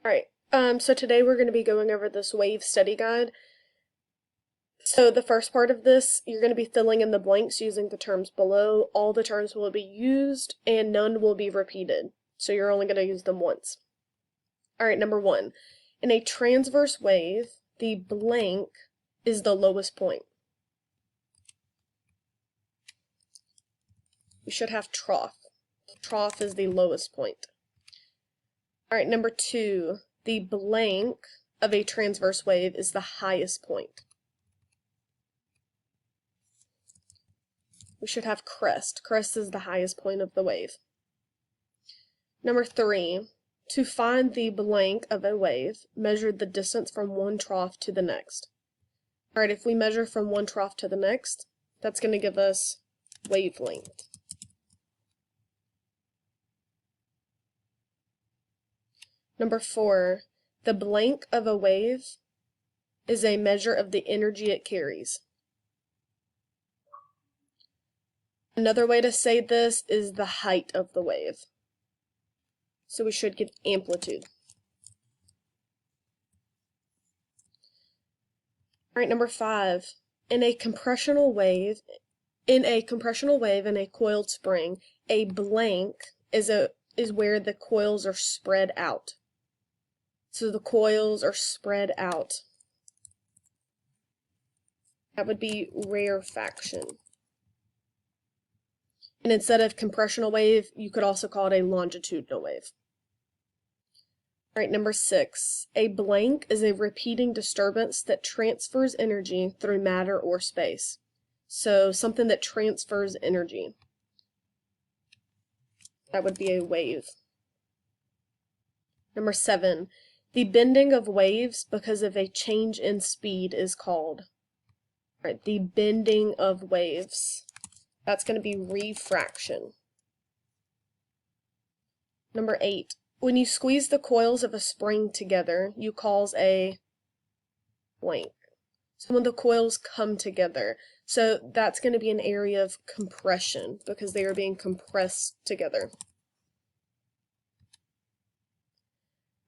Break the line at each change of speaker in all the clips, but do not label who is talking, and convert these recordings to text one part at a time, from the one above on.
Alright, so today we're going to be going over this wave study guide. So the first part of this, you're going to be filling in the blanks using the terms below. All the terms will be used and none will be repeated. So you're only going to use them once. Alright, number 1. In a transverse wave, the blank is the lowest point. We should have trough. Trough is the lowest point. Alright, number 2. The blank of a transverse wave is the highest point. We should have crest. Crest is the highest point of the wave. Number 3. To find the blank of a wave, measure the distance from one trough to the next. Alright, if we measure from one trough to the next, that's going to give us wavelength. Number 4, the blank of a wave is a measure of the energy it carries. Another way to say this is the height of the wave. So we should get amplitude. Alright, number 5, in a compressional wave in a coiled spring, a blank is where the coils are spread out. So the coils are spread out. That would be rarefaction. And instead of compressional wave, you could also call it a longitudinal wave. Alright, number 6. A blank is a repeating disturbance that transfers energy through matter or space. So something that transfers energy. That would be a wave. Number 7. The bending of waves because of a change in speed is called. Alright, the bending of waves. That's going to be refraction. Number 8. When you squeeze the coils of a spring together, you cause a blank. So when the coils come together. So that's going to be an area of compression because they are being compressed together.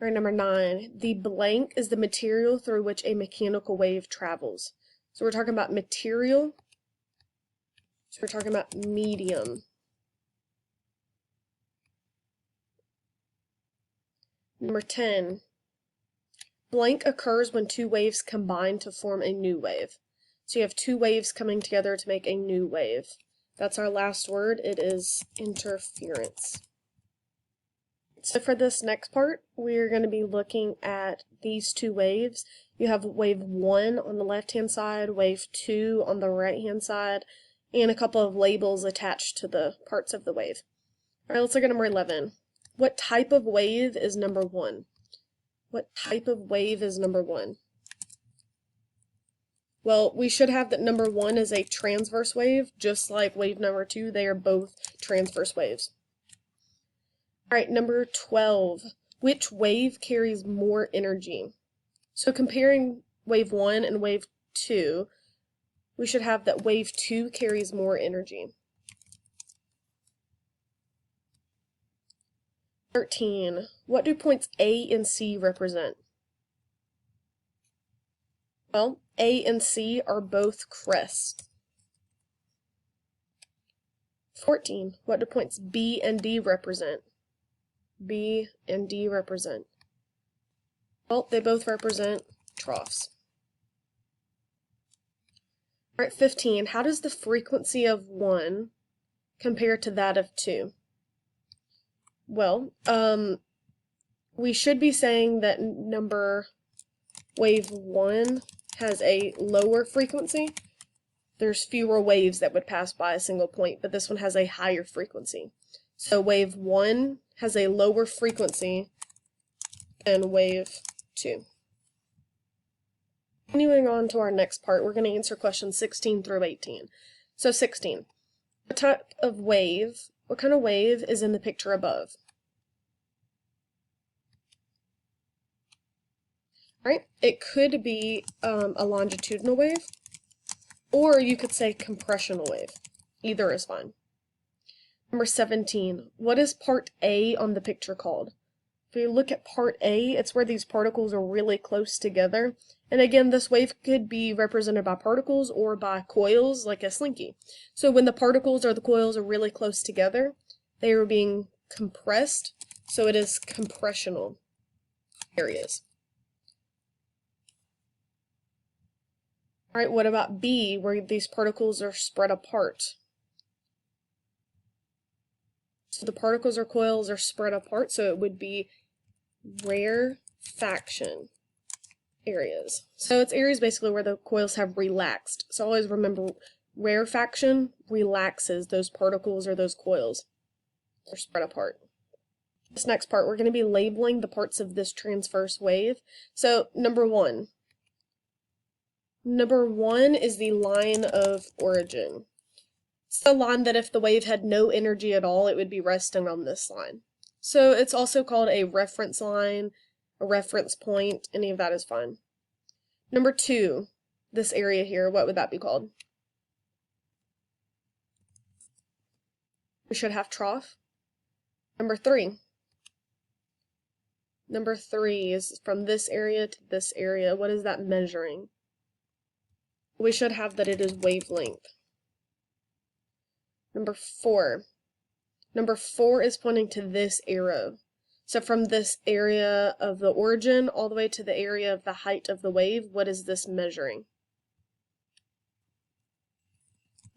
Alright, number 9. The blank is the material through which a mechanical wave travels. So we're talking about material. So we're talking about medium. Number 10. Blank occurs when two waves combine to form a new wave. So you have two waves coming together to make a new wave. That's our last word. It is interference. So for this next part, we're going to be looking at these two waves. You have wave 1 on the left-hand side, wave 2 on the right-hand side, and a couple of labels attached to the parts of the wave. Alright, let's look at number 11. What type of wave is number 1? What type of wave is number 1? Well, we should have that number 1 is a transverse wave, just like wave number 2. They are both transverse waves. Alright, number 12. Which wave carries more energy? So comparing wave 1 and wave 2, we should have that wave 2 carries more energy. 13. What do points A and C represent? Well, A and C are both crests. 14. What do points B and D represent? B and D represent. Well, they both represent troughs. Alright, 15. How does the frequency of 1 compare to that of 2? Well, we should be saying that wave 1 has a lower frequency. There's fewer waves that would pass by a single point, but this one has a higher frequency. So wave 1 has a lower frequency than wave 2. Continuing on to our next part, we're going to answer questions 16 through 18. So 16. What kind of wave is in the picture above? Alright, it could be a longitudinal wave, or you could say compressional wave. Either is fine. Number 17. What is part A on the picture called? If we look at part A, it's where these particles are really close together. And again, this wave could be represented by particles or by coils, like a slinky. So when the particles or the coils are really close together, they are being compressed, so it is compressional areas. All right, what about B, where these particles are spread apart? So the particles or coils are spread apart, so it would be rarefaction areas. So it's areas basically where the coils have relaxed. So always remember, rarefaction relaxes those particles or those coils. They're spread apart. This next part, we're going to be labeling the parts of this transverse wave. So number one is the line of origin. It's the line that if the wave had no energy at all, it would be resting on this line. So it's also called a reference line, a reference point, any of that is fine. Number two, this area here, what would that be called? We should have trough. Number three is from this area to this area. What is that measuring? We should have that it is wavelength. Number four is pointing to this arrow. So from this area of the origin all the way to the area of the height of the wave, what is this measuring?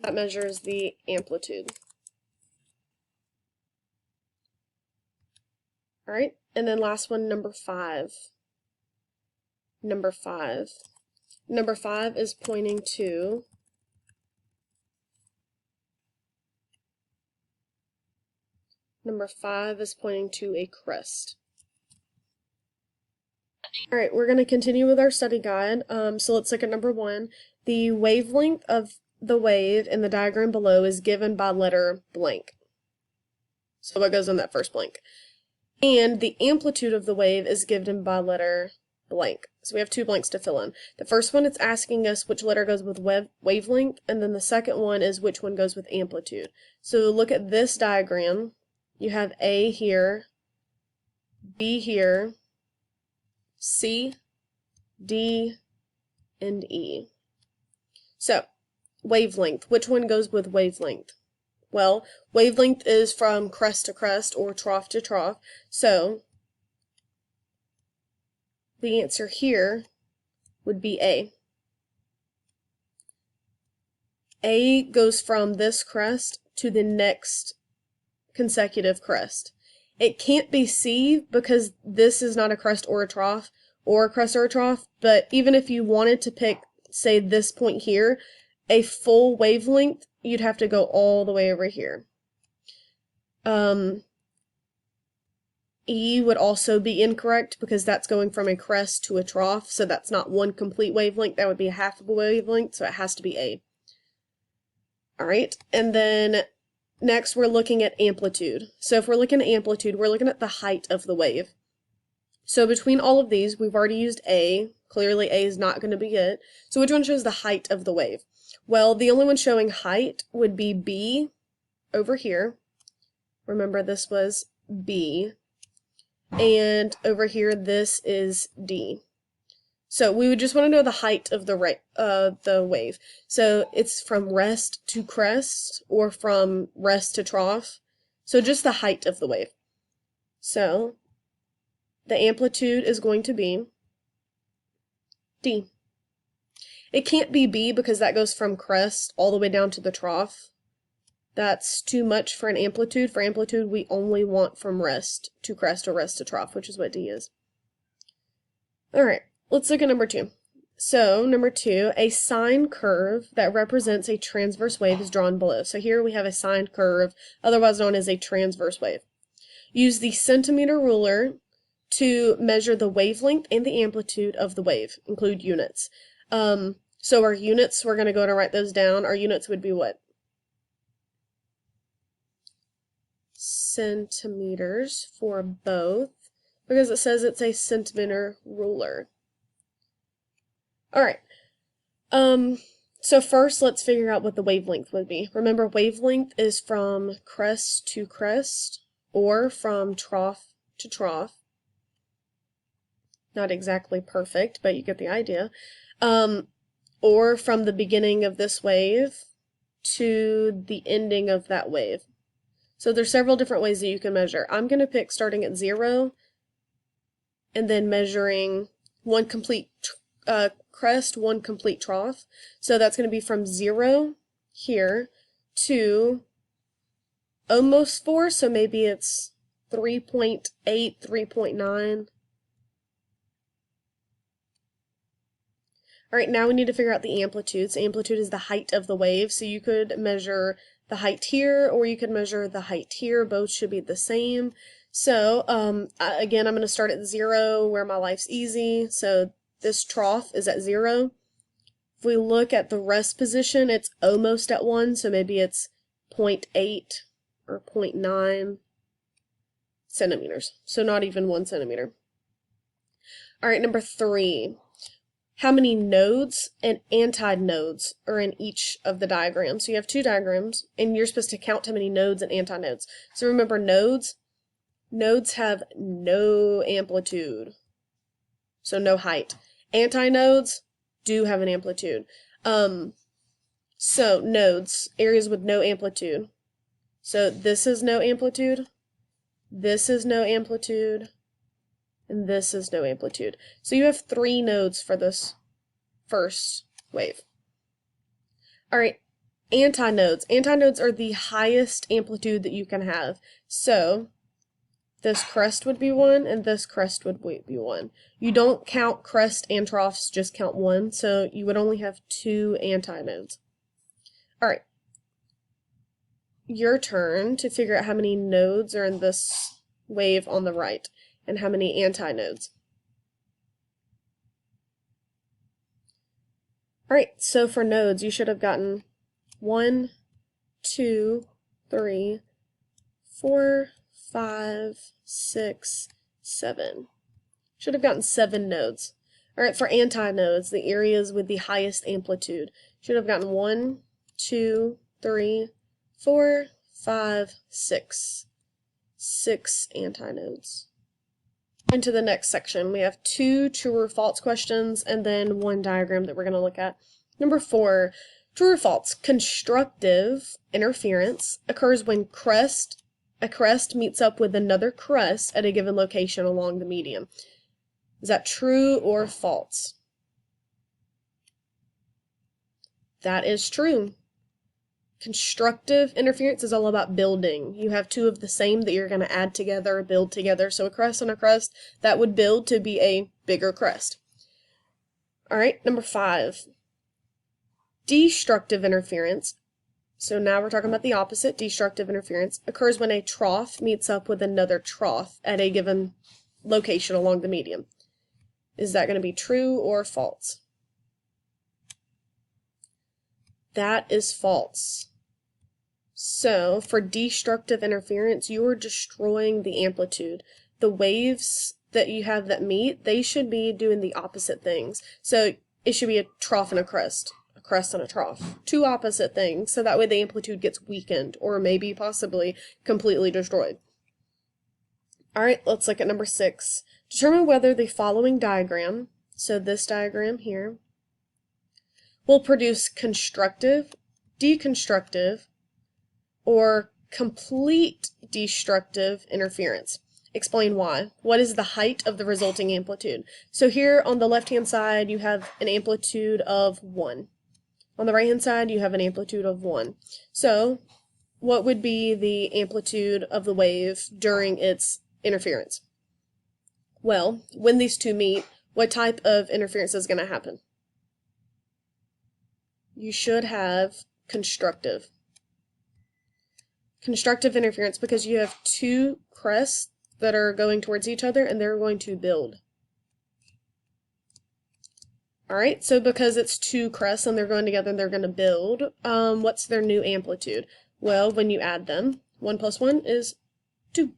That measures the amplitude. All right, and then last one, number five. Number five is pointing to a crest. All right, we're going to continue with our study guide. So let's look at number one. The wavelength of the wave in the diagram below is given by letter blank. So what goes in that first blank? And the amplitude of the wave is given by letter blank. So we have two blanks to fill in. The first one, it's asking us which letter goes with wavelength, and then the second one is which one goes with amplitude. So look at this diagram. You have A here, B here, C, D, and E. So, wavelength. Which one goes with wavelength? Well, wavelength is from crest to crest or trough to trough. So, the answer here would be A. A goes from this crest to the next consecutive crest. It can't be C because this is not a crest or a trough, or a crest or a trough, but even if you wanted to pick, say, this point here, a full wavelength, you'd have to go all the way over here. E would also be incorrect because that's going from a crest to a trough, so that's not one complete wavelength, that would be half of a wavelength, so it has to be A. Alright, and then next we're looking at amplitude. So if we're looking at amplitude, we're looking at the height of the wave. So between all of these, we've already used A. Clearly A is not going to be it. So which one shows the height of the wave? Well, the only one showing height would be B over here. Remember, this was B. And over here, this is D. So we would just want to know the height of the wave. So it's from rest to crest or from rest to trough. So just the height of the wave. So the amplitude is going to be D. It can't be B because that goes from crest all the way down to the trough. That's too much for an amplitude. For amplitude, we only want from rest to crest or rest to trough, which is what D is. Alright, let's look at number two. So, number two, a sine curve that represents a transverse wave is drawn below. So here we have a sine curve, otherwise known as a transverse wave. Use the centimeter ruler to measure the wavelength and the amplitude of the wave. Include units. So our units, we're going to go and write those down. Our units would be what? Centimeters for both, because it says it's a centimeter ruler. Alright, so first let's figure out what the wavelength would be. Remember, wavelength is from crest to crest, or from trough to trough. not exactly perfect, but you get the idea. Or from the beginning of this wave to the ending of that wave. So there's several different ways that you can measure. I'm going to pick starting at 0 and then measuring one complete crest, one complete trough. So that's going to be from 0 here to almost 4, so maybe it's 3.8, 3.9. Alright, now we need to figure out the amplitudes. Amplitude is the height of the wave, so you could measure the height here, or you could measure the height here. Both should be the same. So, again, I'm going to start at 0, where my life's easy. So this trough is at 0. If we look at the rest position, it's almost at 1, so maybe it's 0.8 or 0.9 centimeters. So not even 1 centimeter. Alright, number 3. How many nodes and antinodes are in each of the diagrams? So you have 2 diagrams, and you're supposed to count how many nodes and antinodes. So remember, nodes have no amplitude, so no height. Antinodes do have an amplitude. So nodes, areas with no amplitude. So this is no amplitude, this is no amplitude, and this is no amplitude. So you have 3 nodes for this first wave. Alright, antinodes. Antinodes are the highest amplitude that you can have. So this crest would be 1, and this crest would be 1. You don't count crest and troughs, just count 1, so you would only have 2 antinodes. Alright, your turn to figure out how many nodes are in this wave on the right, and how many antinodes. Alright, so for nodes, you should have gotten 1, 2, 3, 4, 5, 6, 7. Should have gotten 7 nodes. Alright, for antinodes, the areas with the highest amplitude, should have gotten 1, 2, 3, 4, 5, 6. 6 antinodes. Into the next section, we have 2 true or false questions and then 1 diagram that we're going to look at. Number 4, true or false, constructive interference occurs when a crest meets up with another crest at a given location along the medium. Is that true or false? That is true. Constructive interference is all about building. You have 2 of the same that you're going to add together, build together. So a crest and a crest, that would build to be a bigger crest. Alright, number 5. Destructive interference. So now we're talking about the opposite. Destructive interference occurs when a trough meets up with another trough at a given location along the medium. Is that going to be true or false? That is false. So, for destructive interference, you are destroying the amplitude. The waves that you have that meet, they should be doing the opposite things. So, it should be a trough and a crest and a trough. 2 opposite things, so that way the amplitude gets weakened, or maybe possibly completely destroyed. Alright, let's look at number 6. Determine whether the following diagram, so this diagram here, will produce constructive, deconstructive, or complete destructive interference. Explain why. What is the height of the resulting amplitude? So here on the left-hand side, you have an amplitude of 1. On the right-hand side, you have an amplitude of 1. So, what would be the amplitude of the wave during its interference? Well, when these 2 meet, what type of interference is going to happen? You should have constructive. Constructive interference because you have 2 crests that are going towards each other and they're going to build. Alright, so because it's 2 crests and they're going together and they're going to build, what's their new amplitude? Well, when you add them, 1 plus 1 is 2.